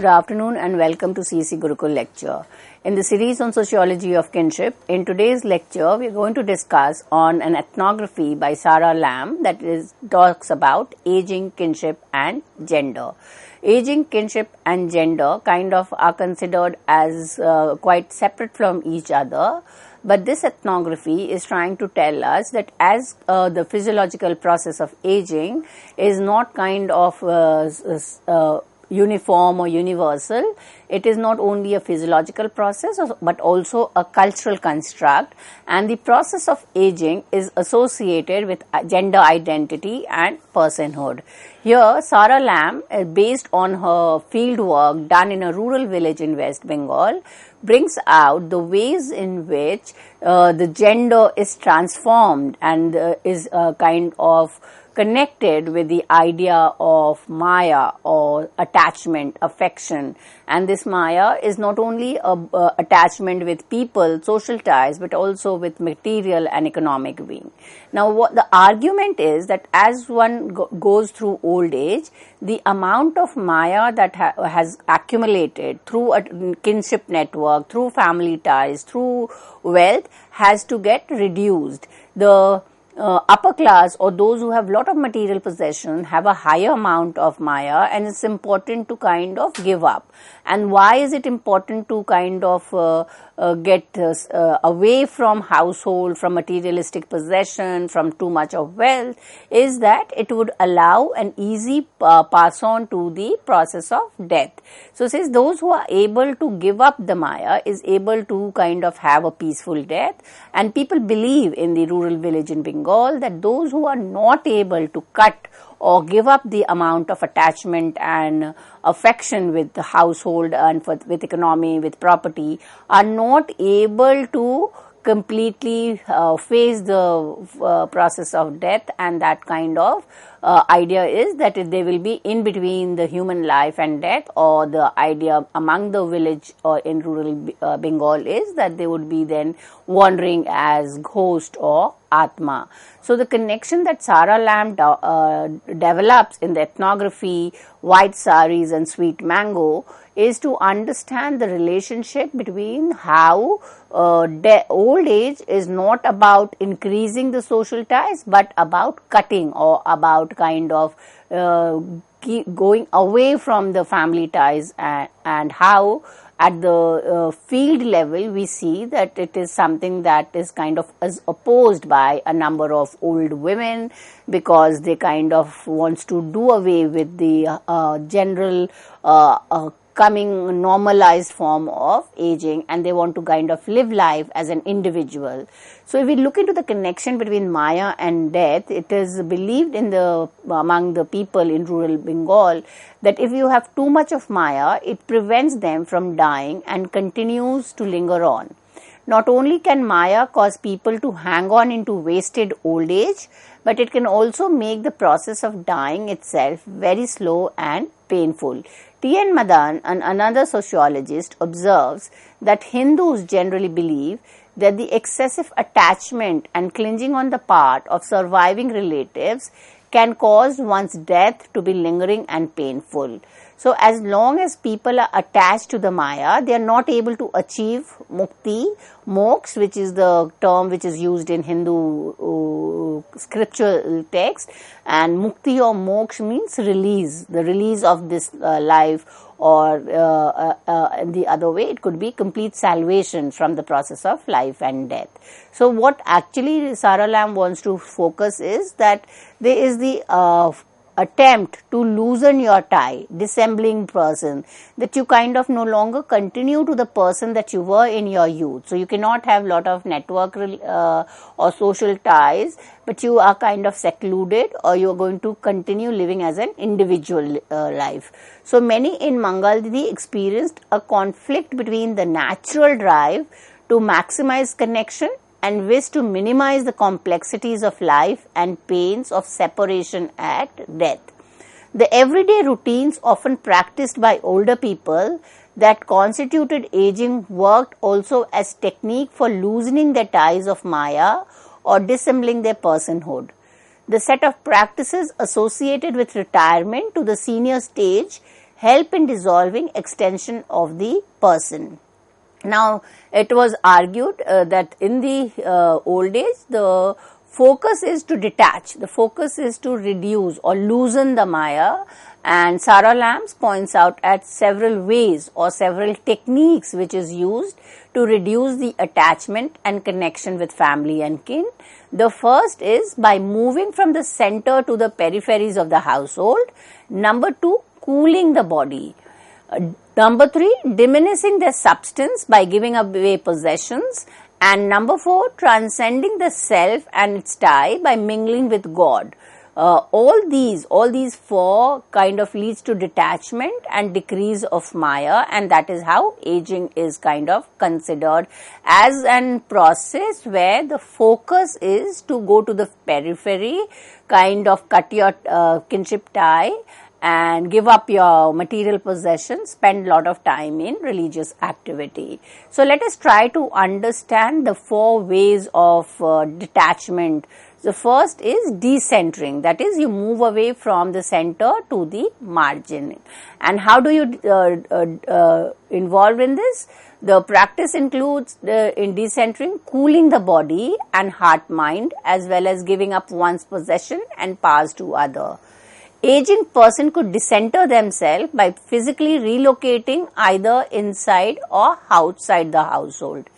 Good afternoon and welcome to CEC Gurukul lecture. In the series on sociology of kinship, in today's lecture we are going to discuss on an ethnography by Sarah Lamb that talks about aging, kinship and gender. Aging, kinship and gender kind of are considered as quite separate from each other. But this ethnography is trying to tell us that as the physiological process of aging is not kind of uniform or universal, it is not only a physiological process but also a cultural construct, and the process of aging is associated with gender identity and personhood. Here Sarah Lamb, based on her field work done in a rural village in West Bengal, brings out the ways in which the gender is transformed and is kind of connected with the idea of Maya or attachment, affection. And this Maya is not only a attachment with people, social ties, but also with material and economic being. Now, what the argument is that as one goes through old age, the amount of Maya that has accumulated through a kinship network, through family ties, through wealth has to get reduced. The upper class or those who have lot of material possession have a higher amount of Maya, and it's important to kind of give up. And why is it important to kind of get away from household, from materialistic possession, from too much of wealth, is that it would allow an easy pass on to the process of death. So it says those who are able to give up the Maya is able to kind of have a peaceful death, and people believe in the rural village in Bengal that those who are not able to cut or give up the amount of attachment and affection with the household and with economy, with property, are not able to completely face the process of death, and that kind of idea is that they will be in between the human life and death, or the idea among the village or in rural Bengal is that they would be then wandering as ghost or Atma. So the connection that Sarah Lamb develops in the ethnography White Saris and Sweet Mango is to understand the relationship between how old age is not about increasing the social ties but about cutting or about kind of going away from the family ties, and how at the field level we see that it is something that is kind of opposed by a number of old women, because they kind of wants to do away with the general coming normalized form of aging, and they want to kind of live life as an individual. So if we look into the connection between Maya and death, it is believed among the people in rural Bengal that if you have too much of Maya, it prevents them from dying and continues to linger on. Not only can Maya cause people to hang on into wasted old age, but it can also make the process of dying itself very slow and painful. T.N. Madan, another sociologist, observes that Hindus generally believe that the excessive attachment and clinging on the part of surviving relatives can cause one's death to be lingering and painful. So as long as people are attached to the Maya, they are not able to achieve mukti, moksha, which is the term which is used in Hindu scriptural text, and mukti or moksha means release, the release of this life, or the other way it could be complete salvation from the process of life and death. So what actually Sarah Lamb wants to focus is that there is the attempt to loosen your tie, dissembling person, that you kind of no longer continue to the person that you were in your youth. So you cannot have lot of network or social ties, but you are kind of secluded, or you are going to continue living as an individual life. So many in Mangaldi experienced a conflict between the natural drive to maximize connection and wish to minimize the complexities of life and pains of separation at death. The everyday routines often practiced by older people that constituted aging worked also as technique for loosening their ties of Maya or dissembling their personhood. The set of practices associated with retirement to the senior stage help in dissolving extension of the person. Now, it was argued that in the old age, the focus is to detach, the focus is to reduce or loosen the Maya, and Sarah Lambs points out at several ways or several techniques which is used to reduce the attachment and connection with family and kin. The first is by moving from the center to the peripheries of the household. Number 2, cooling the body. Number 3, diminishing their substance by giving away possessions. And number 4, transcending the self and its tie by mingling with God. All these 4 kind of leads to detachment and decrease of Maya, and that is how aging is kind of considered as an process where the focus is to go to the periphery, kind of cut your kinship tie and give up your material possessions, spend a lot of time in religious activity. So let us try to understand the 4 ways of detachment. The first is decentering, that is you move away from the center to the margin. And how do you involve in this? The practice includes in decentering, cooling the body and heart mind, as well as giving up one's possession and powers to other. Aging person could decenter themselves by physically relocating either inside or outside the household.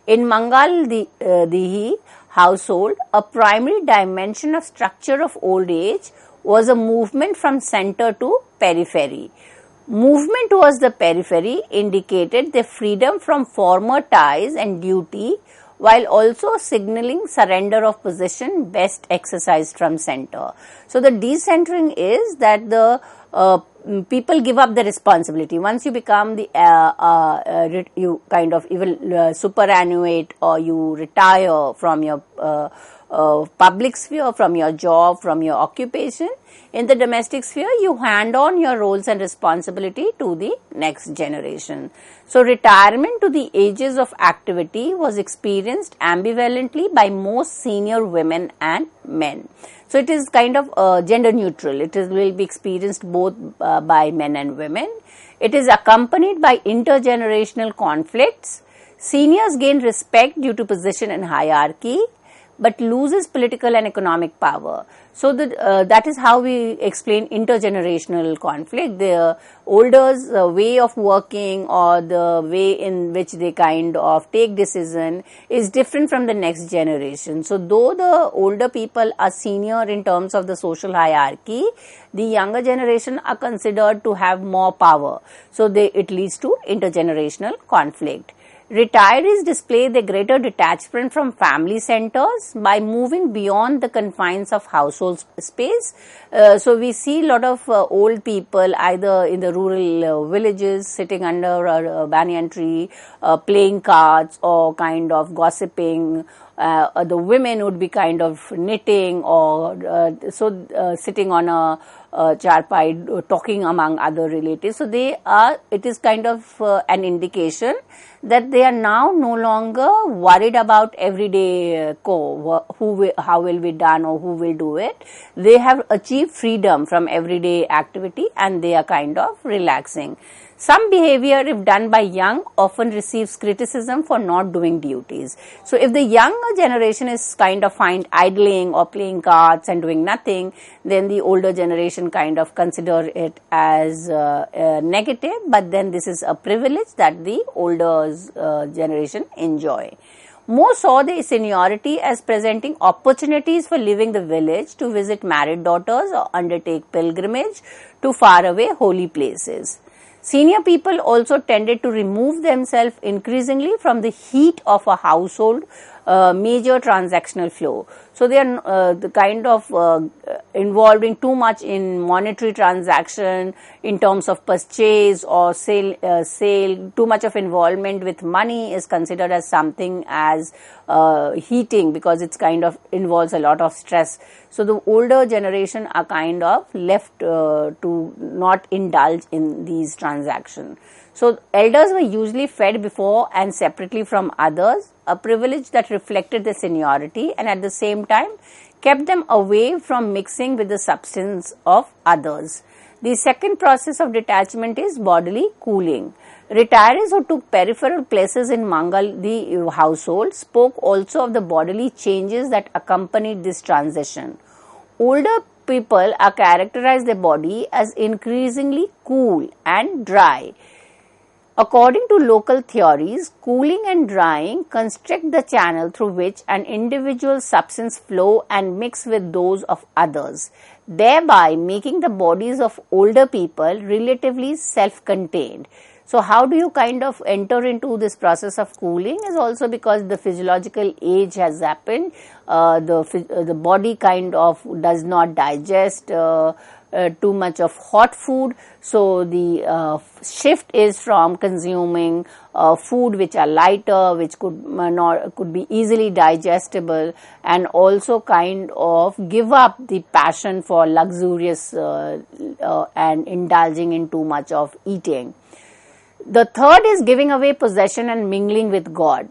In Mangal Dihi household, a primary dimension of structure of old age was a movement from center to periphery. Movement towards the periphery indicated the freedom from former ties and duty, while also signaling surrender of possession best exercised from center. So the decentering is that the people give up the responsibility. Once you become the you kind of even superannuate or you retire from your public sphere, from your job, from your occupation, in the domestic sphere, you hand on your roles and responsibility to the next generation. So retirement to the ages of activity was experienced ambivalently by most senior women and men. So it is kind of gender neutral. It will be experienced both by men and women. It is accompanied by intergenerational conflicts. Seniors gain respect due to position and hierarchy, but loses political and economic power. So that is how we explain intergenerational conflict. The older's way of working or the way in which they kind of take decision is different from the next generation. So though the older people are senior in terms of the social hierarchy, the younger generation are considered to have more power. So it leads to intergenerational conflict. Retirees display their greater detachment from family centers by moving beyond the confines of household space. So we see a lot of old people either in the rural villages sitting under a banyan tree, playing cards or kind of gossiping. The women would be kind of knitting or sitting on a charpai talking among other relatives. So it is kind of an indication that they are now no longer worried about everyday how will be done or who will do it. They have achieved freedom from everyday activity and they are kind of relaxing. Some behavior, if done by young, often receives criticism for not doing duties. So if the younger generation is kind of find idling or playing cards and doing nothing, then the older generation kind of consider it as negative, but then this is a privilege that the older generation enjoy. Most saw the seniority as presenting opportunities for leaving the village to visit married daughters or undertake pilgrimage to faraway holy places. Senior people also tended to remove themselves increasingly from the heat of a household major transactional flow. So they are the kind of involving too much in monetary transaction in terms of purchase or sale. Too much of involvement with money is considered as something as heating because it's kind of involves a lot of stress. So the older generation are kind of left to not indulge in these transactions. So elders were usually fed before and separately from others, a privilege that reflected their seniority and at the same time kept them away from mixing with the substance of others. The second process of detachment is bodily cooling. Retirees who took peripheral places in Mangal household spoke also of the bodily changes that accompanied this transition. Older people are characterized their body as increasingly cool and dry. According to local theories, cooling and drying constrict the channel through which an individual's substance flow and mix with those of others, thereby making the bodies of older people relatively self-contained. So how do you kind of enter into this process of cooling is also because the physiological age has happened. The body kind of does not digest too much of hot food, so the shift is from consuming food which are lighter, which could be easily digestible, and also kind of give up the passion for luxurious and indulging in too much of eating. The third is giving away possession and mingling with God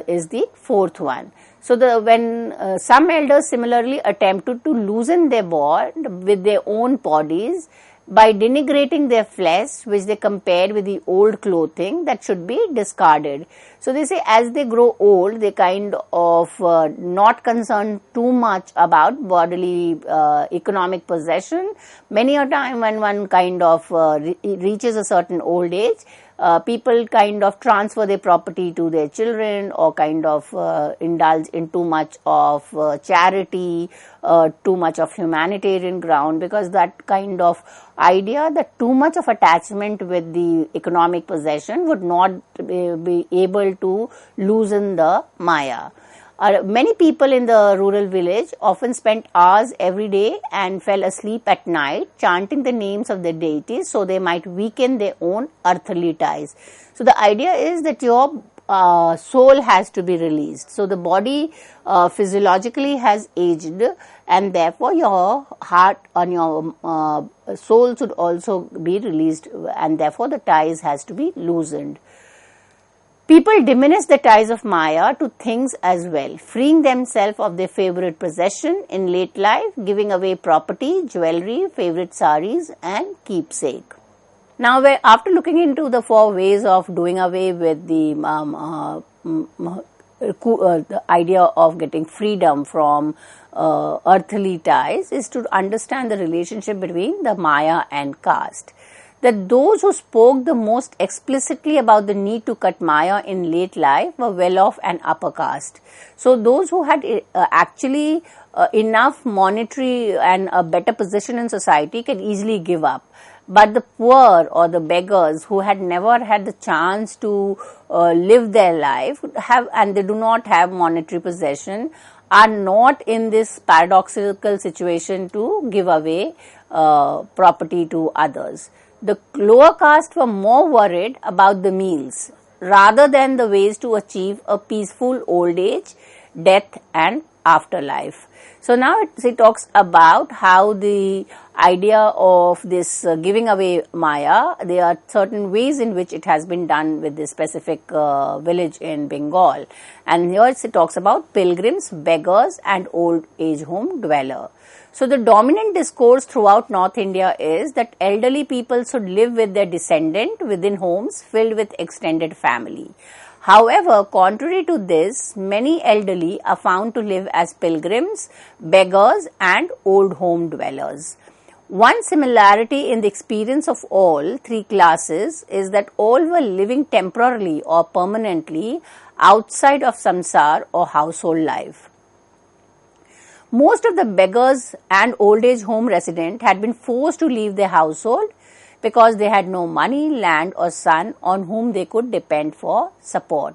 is the fourth one. So when some elders similarly attempted to loosen their bond with their own bodies by denigrating their flesh, which they compared with the old clothing that should be discarded. So they say as they grow old, they kind of not concerned too much about bodily economic possession. Many a time when one kind of reaches a certain old age, people kind of transfer their property to their children or kind of indulge in too much of charity, too much of humanitarian ground, because that kind of idea that too much of attachment with the economic possession would not be able to loosen the Maya. Many people in the rural village often spent hours every day and fell asleep at night chanting the names of the deities so they might weaken their own earthly ties. So the idea is that your soul has to be released. So the body physiologically has aged, and therefore your heart and your soul should also be released, and therefore the ties has to be loosened. People diminish the ties of Maya to things as well, freeing themselves of their favorite possession in late life, giving away property, jewelry, favorite saris and keepsake. Now, after looking into the 4 ways of doing away with the idea of getting freedom from earthly ties, is to understand the relationship between the Maya and caste. That those who spoke the most explicitly about the need to cut Maya in late life were well off and upper caste. So those who had actually enough monetary and a better position in society can easily give up. But the poor or the beggars who had never had the chance to live their life and they do not have monetary possession are not in this paradoxical situation to give away property to others. The lower caste were more worried about the meals rather than the ways to achieve a peaceful old age, death and afterlife. So now it talks about how the idea of this giving away Maya, there are certain ways in which it has been done with this specific village in Bengal. And here it talks about pilgrims, beggars and old age home dweller. So the dominant discourse throughout North India is that elderly people should live with their descendant within homes filled with extended family. However, contrary to this, many elderly are found to live as pilgrims, beggars and old home dwellers. One similarity in the experience of all 3 classes is that all were living temporarily or permanently outside of samsar or household life. Most of the beggars and old age home residents had been forced to leave their household because they had no money, land or son on whom they could depend for support.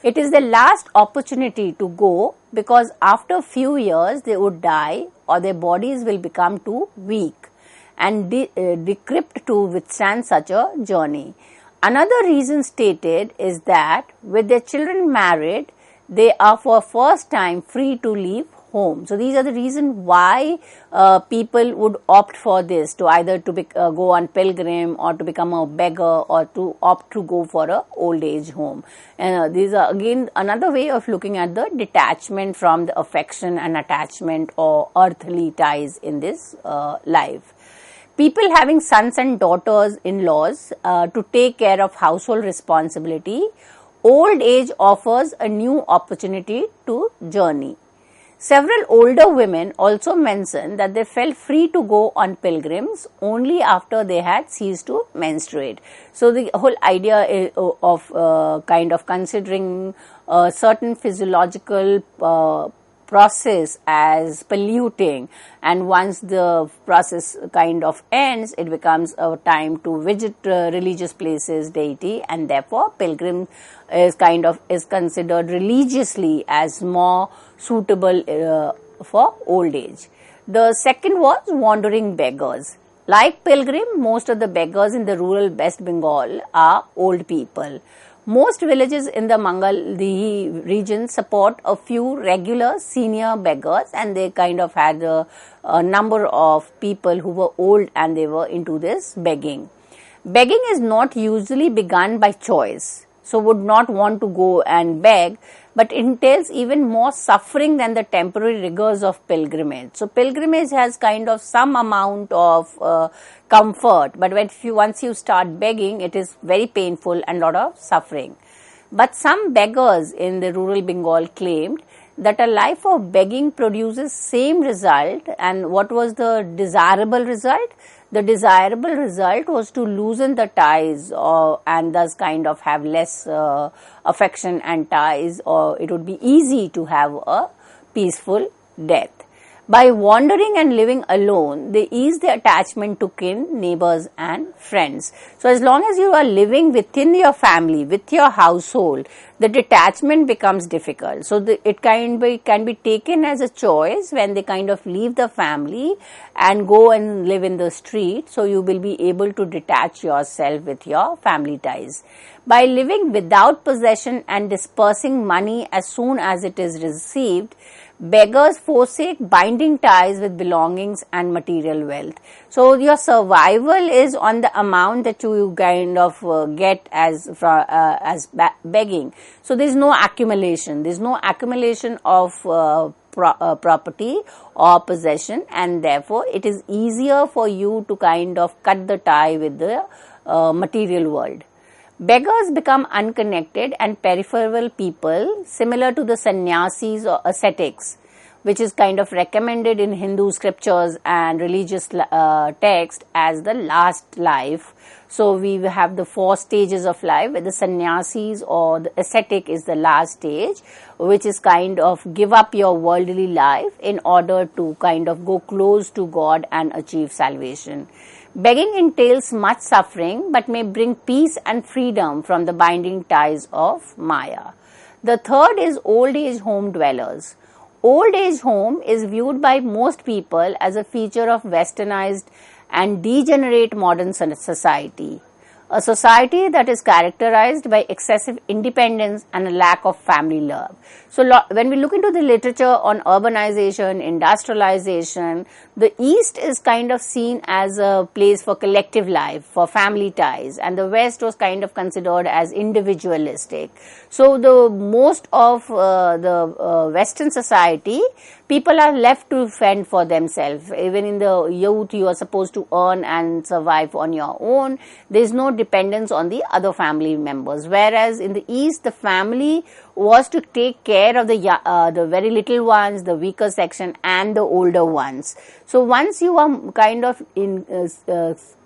It is their last opportunity to go because after a few years they would die or their bodies will become too weak and decrepit to withstand such a journey. Another reason stated is that with their children married, they are for first time free to leave home. So these are the reasons why people would opt for this, to either to go on pilgrim or to become a beggar or to opt to go for a old age home. And these are again another way of looking at the detachment from the affection and attachment or earthly ties in this life. people having sons and daughters-in-laws to take care of household responsibility, old age offers a new opportunity to journey. Several older women also mentioned that they felt free to go on pilgrims only after they had ceased to menstruate. So the whole idea of kind of considering a certain physiological process as polluting, and once the process kind of ends, it becomes a time to visit religious places, deity, and therefore pilgrim is considered religiously as more suitable for old age. The second was wandering beggars. Like pilgrim, most of the beggars in the rural West Bengal are old people. Most villages in the Mangaldihi region support a few regular senior beggars, and they kind of had a number of people who were old and they were into this begging. Begging is not usually begun by choice, so would not want to go and beg, but entails even more suffering than the temporary rigors of pilgrimage. So pilgrimage has kind of some amount of comfort, but once you start begging, it is very painful and lot of suffering. But some beggars in the rural Bengal claimed that a life of begging produces same result. And what was the desirable result? The desirable result was to loosen the ties and thus kind of have less affection and ties, or it would be easy to have a peaceful death. By wandering and living alone, they ease the attachment to kin, neighbors and friends. So as long as you are living within your family, with your household, the detachment becomes difficult. So it can be taken as a choice when they kind of leave the family and go and live in the street. So you will be able to detach yourself with your family ties. By living without possession and dispersing money as soon as it is received, beggars forsake binding ties with belongings and material wealth. So your survival is on the amount that you kind of get as begging. So there is no accumulation. There is no accumulation of property or possession, and therefore it is easier for you to kind of cut the tie with the material world. Beggars become unconnected and peripheral people, similar to the sannyasis or ascetics, which is kind of recommended in Hindu scriptures and religious text as the last life. So we have the 4 stages of life, where the sannyasis or the ascetic is the last stage, which is kind of give up your worldly life in order to kind of go close to God and achieve salvation. Begging entails much suffering, but may bring peace and freedom from the binding ties of Maya. The third is old age home dwellers. Old age home is viewed by most people as a feature of westernized and degenerate modern society. A society that is characterized by excessive independence and a lack of family love. So when we look into the literature on urbanization, industrialization, the East is kind of seen as a place for collective life, for family ties, and the West was kind of considered as individualistic. So the most of the Western society, people are left to fend for themselves. Even in the youth, you are supposed to earn and survive on your own. There is no dependence on the other family members. Whereas in the East, the family was to take care of the very little ones, the weaker section, and the older ones. So once you are kind of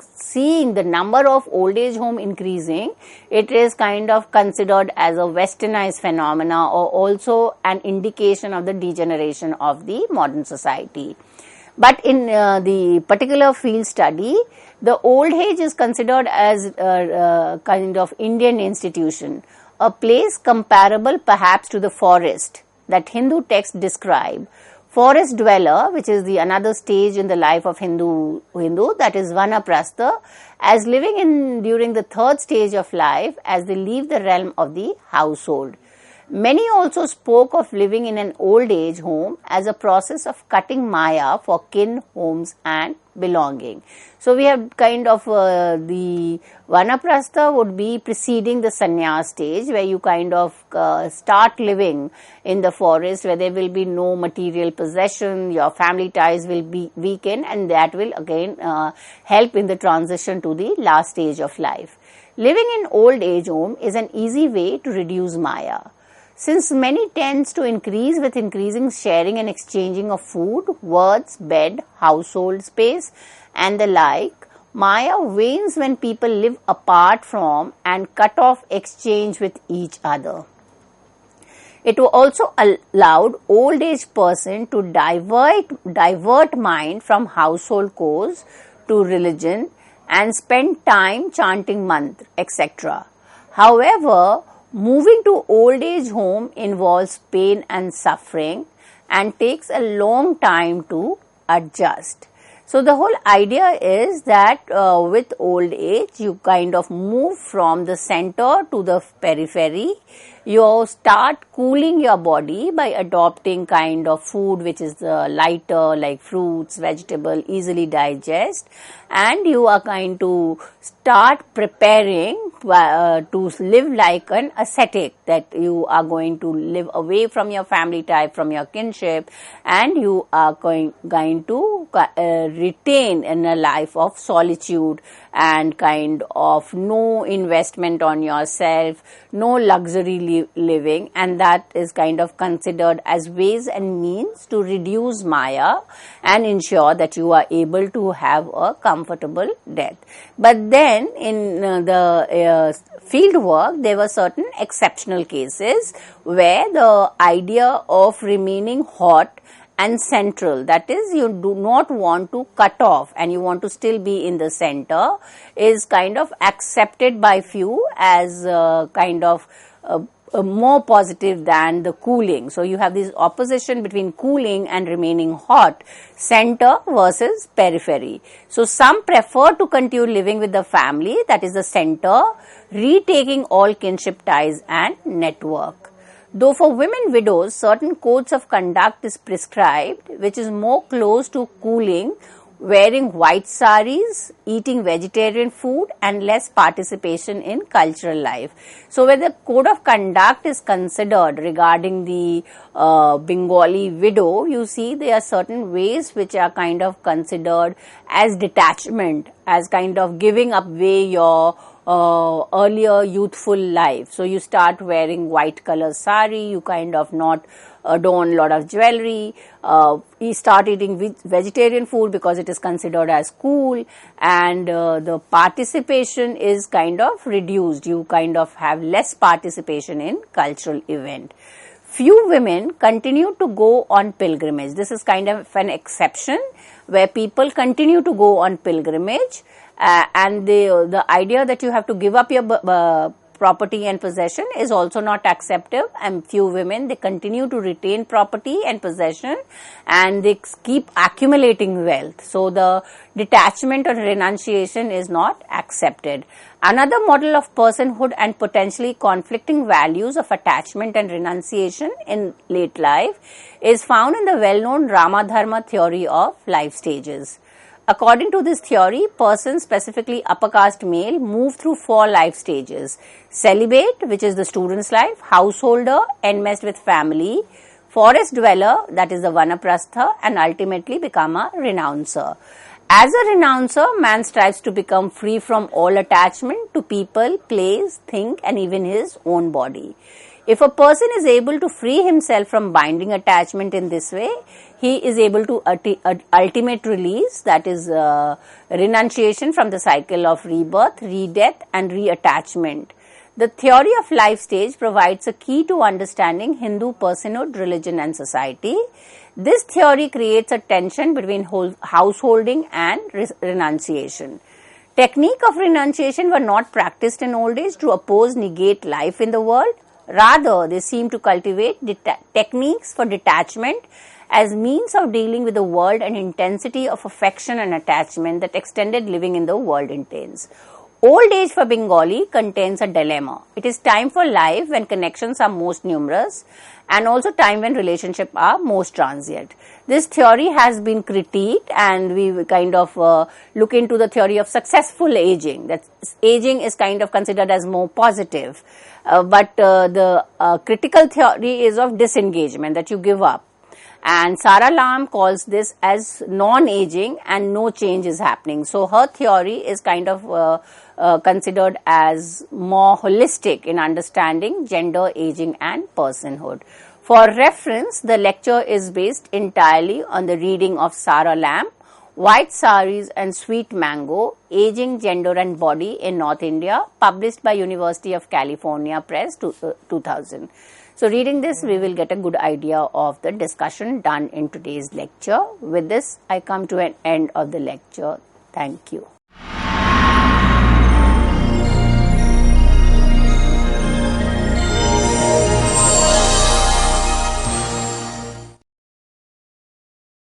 seeing the number of old age home increasing, it is kind of considered as a westernized phenomena, or also an indication of the degeneration of the modern society. But in the particular field study, the old age is considered as a kind of Indian institution, a place comparable perhaps to the forest that Hindu texts describe. Forest dweller, which is the another stage in the life of Hindu, that is Vanaprastha, as living in during the third stage of life as they leave the realm of the household. Many also spoke of living in an old age home as a process of cutting Maya for kin, homes and belonging. So we have kind of the Vanaprastha would be preceding the sannyas stage, where you kind of start living in the forest where there will be no material possession, your family ties will be weakened, and that will again help in the transition to the last stage of life. Living in old age home is an easy way to reduce Maya. Since many tends to increase with increasing sharing and exchanging of food, words, bed, household space and the like, Maya wanes when people live apart from and cut off exchange with each other. It also allowed old age person to divert mind from household chores to religion and spend time chanting mantra, etc. However, moving to old age home involves pain and suffering and takes a long time to adjust. So the whole idea is that with old age, you kind of move from the center to the periphery. You start cooling your body by adopting kind of food which is lighter, like fruits, vegetable, easily digest, and you are going to start preparing to live like an ascetic, that you are going to live away from your family type, from your kinship, and you are going to retain in a life of solitude and kind of no investment on yourself, no luxury living, and that is kind of considered as ways and means to reduce Maya and ensure that you are able to have a comfortable death. But then in the field work, there were certain exceptional cases where the idea of remaining hot and central, that is, you do not want to cut off and you want to still be in the center, is kind of accepted by few as kind of more positive than the cooling. So you have this opposition between cooling and remaining hot, center versus periphery. So some prefer to continue living with the family, that is the center, retaking all kinship ties and network. Though for women widows, certain codes of conduct is prescribed, which is more close to cooling, wearing white saris, eating vegetarian food, and less participation in cultural life. So where the code of conduct is considered regarding the Bengali widow, you see there are certain ways which are kind of considered as detachment, as kind of giving up way your earlier youthful life. So you start wearing white color sari, you kind of not adorn a lot of jewelry, you start eating vegetarian food because it is considered as cool, and the participation is kind of reduced. You kind of have less participation in cultural event. Few women continue to go on pilgrimage. This is kind of an exception where people continue to go on pilgrimage, and the idea that you have to give up your property and possession is also not accepted, and few women, they continue to retain property and possession and they keep accumulating wealth. So the detachment or renunciation is not accepted. Another model of personhood and potentially conflicting values of attachment and renunciation in late life is found in the well-known Ramadharma theory of life stages. According to this theory, persons, specifically upper caste male, move through 4 life stages: celibate, which is the student's life; householder, enmeshed with family; forest dweller, that is the Vanaprastha; and ultimately become a renouncer. As a renouncer, man strives to become free from all attachment to people, place, thing, and even his own body. If a person is able to free himself from binding attachment in this way, he is able to ultimate release, that is renunciation from the cycle of rebirth, redeath and reattachment. The theory of life stage provides a key to understanding Hindu personhood, religion and society. This theory creates a tension between householding and renunciation. Technique of renunciation were not practiced in old age to negate life in the world. Rather, they seem to cultivate techniques for detachment as means of dealing with the world and intensity of affection and attachment that extended living in the world entails. Old age for Bengali contains a dilemma. It is time for life when connections are most numerous and also time when relationships are most transient. This theory has been critiqued, and we kind of look into the theory of successful aging. That aging is kind of considered as more positive, but the critical theory is of disengagement, that you give up. And Sarah Lam calls this as non-aging and no change is happening. So her theory is kind of considered as more holistic in understanding gender, aging and personhood. For reference, the lecture is based entirely on the reading of Sarah Lam, White Saris and Sweet Mango, Aging, Gender and Body in North India, published by University of California Press 2000. So reading this, we will get a good idea of the discussion done in today's lecture. With this, I come to an end of the lecture. Thank you.